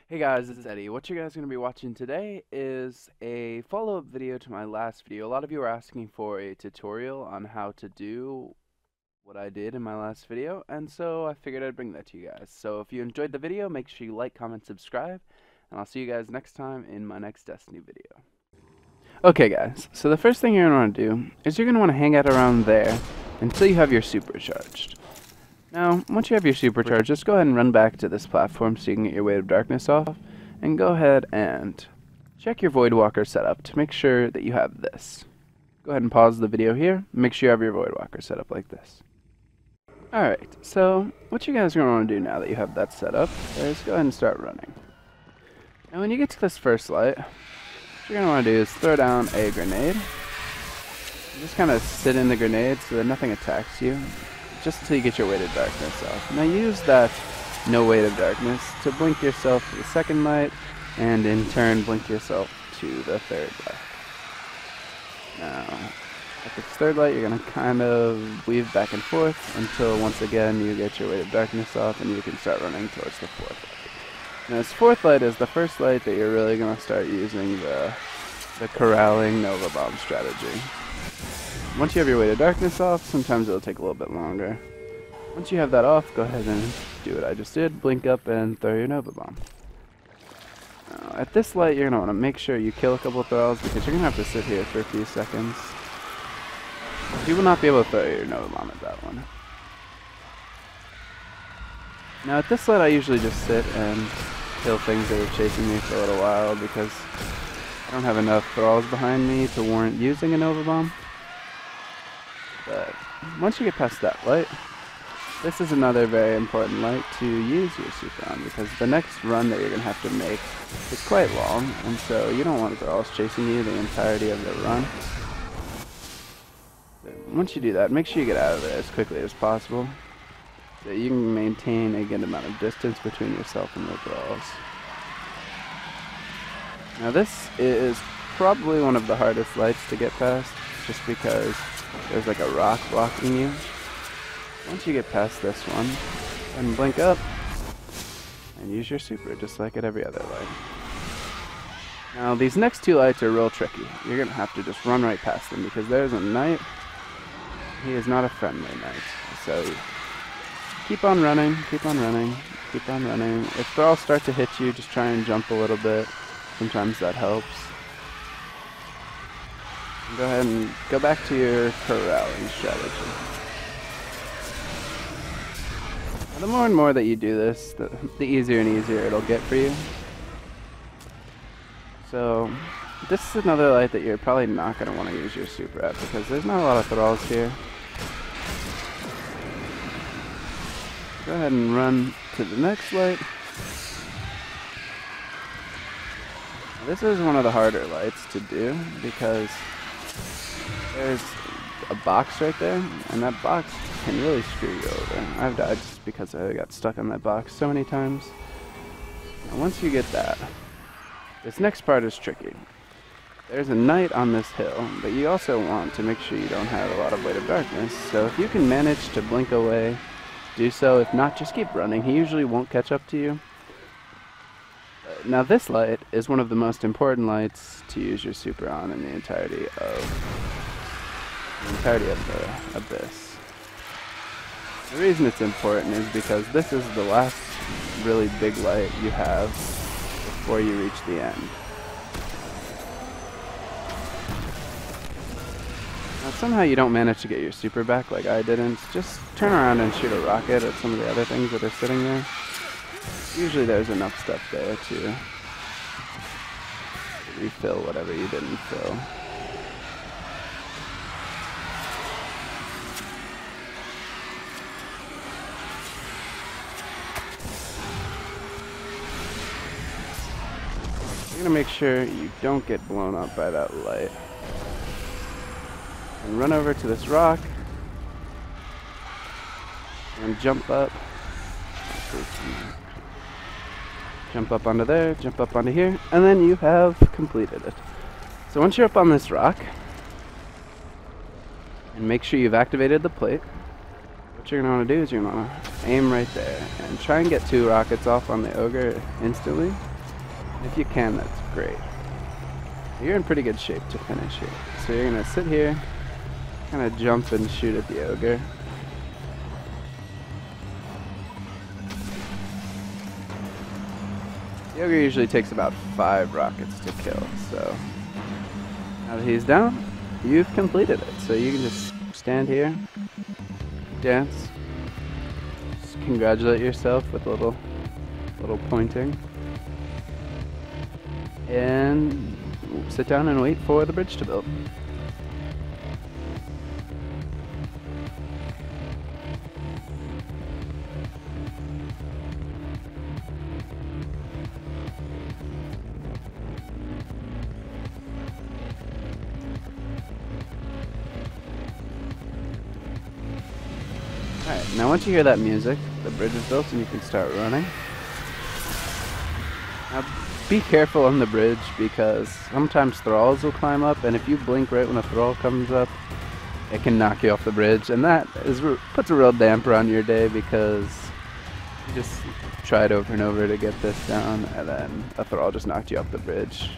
Hey guys, this is Eddie. What you guys are going to be watching today is a follow-up video to my last video. A lot of you were asking for a tutorial on how to do what I did in my last video, and so I figured I'd bring that to you guys. So if you enjoyed the video, make sure you like, comment, subscribe, and I'll see you guys next time in my next Destiny video. Okay guys, so the first thing you're going to want to do is you're going to want to hang out around there until you have your supercharged. Now, once you have your supercharge, just go ahead and run back to this platform so you can get your Weight of Darkness off, and go ahead and check your Voidwalker setup to make sure that you have this. Go ahead and pause the video here, make sure you have your Voidwalker set up like this. Alright, so what you guys are going to want to do now that you have that set up is go ahead and start running. Now when you get to this first light, what you're going to want to do is throw down a grenade. Just kind of sit in the grenade so that nothing attacks you, just until you get your Weight of Darkness off. Now use that no Weight of Darkness to blink yourself to the second light, and in turn blink yourself to the third light. Now, at this third light, you're going to kind of weave back and forth until once again you get your Weight of Darkness off and you can start running towards the fourth light. Now this fourth light is the first light that you're really going to start using the corralling Nova Bomb strategy. Once you have your Weight of Darkness off, sometimes it'll take a little bit longer. Once you have that off, go ahead and do what I just did, blink up and throw your Nova Bomb. Now, at this light, you're going to want to make sure you kill a couple of thralls because you're going to have to sit here for a few seconds. You will not be able to throw your Nova Bomb at that one. Now at this light, I usually just sit and kill things that are chasing me for a little while because I don't have enough thralls behind me to warrant using a Nova Bomb. But once you get past that light, this is another very important light to use your super on, because the next run that you're going to have to make is quite long, and so you don't want thralls chasing you the entirety of the run. But once you do that, make sure you get out of there as quickly as possible, so that you can maintain a good amount of distance between yourself and the thralls. Now this is probably one of the hardest lights to get past, just because there's like a rock blocking you. Once you get past this one, and blink up, and use your super just like at every other light. Now these next two lights are real tricky. You're going to have to just run right past them because there's a knight. He is not a friendly knight. So keep on running, keep on running, keep on running. If thralls start to hit you, just try and jump a little bit. Sometimes that helps. Go ahead and go back to your corralling strategy. Now, the more and more that you do this, the easier and easier it'll get for you. So, this is another light that you're probably not going to want to use your super at, because there's not a lot of thralls here. Go ahead and run to the next light. Now, this is one of the harder lights to do, because there's a box right there, and that box can really screw you over. I've died just because I got stuck on that box so many times. Now once you get that, this next part is tricky. There's a knight on this hill, but you also want to make sure you don't have a lot of Weight of Darkness, so if you can manage to blink away, do so. If not, just keep running. He usually won't catch up to you. Now this light is one of the most important lights to use your super on in the entirety of the abyss. The reason it's important is because this is the last really big light you have before you reach the end. Now if somehow you don't manage to get your super back like I didn't, just turn around and shoot a rocket at some of the other things that are sitting there. Usually there's enough stuff there to refill whatever you didn't fill. You're going to make sure you don't get blown up by that light. And run over to this rock. And jump up. Jump up onto there, jump up onto here, and then you have completed it. So once you're up on this rock, and make sure you've activated the plate, what you're going to want to do is you're going to want to aim right there and try and get 2 rockets off on the ogre instantly. If you can, that's great. You're in pretty good shape to finish it. So you're gonna sit here, kind of jump and shoot at the ogre. The ogre usually takes about 5 rockets to kill, so now that he's down, you've completed it. So you can just stand here, dance, just congratulate yourself with a little pointing, and sit down and wait for the bridge to build. Alright, now once you hear that music, the bridge is built and you can start running. Now be careful on the bridge because sometimes thralls will climb up, and if you blink right when a thrall comes up, it can knock you off the bridge, and that puts a real damper on your day because you just tried over and over to get this down, and then a thrall just knocked you off the bridge.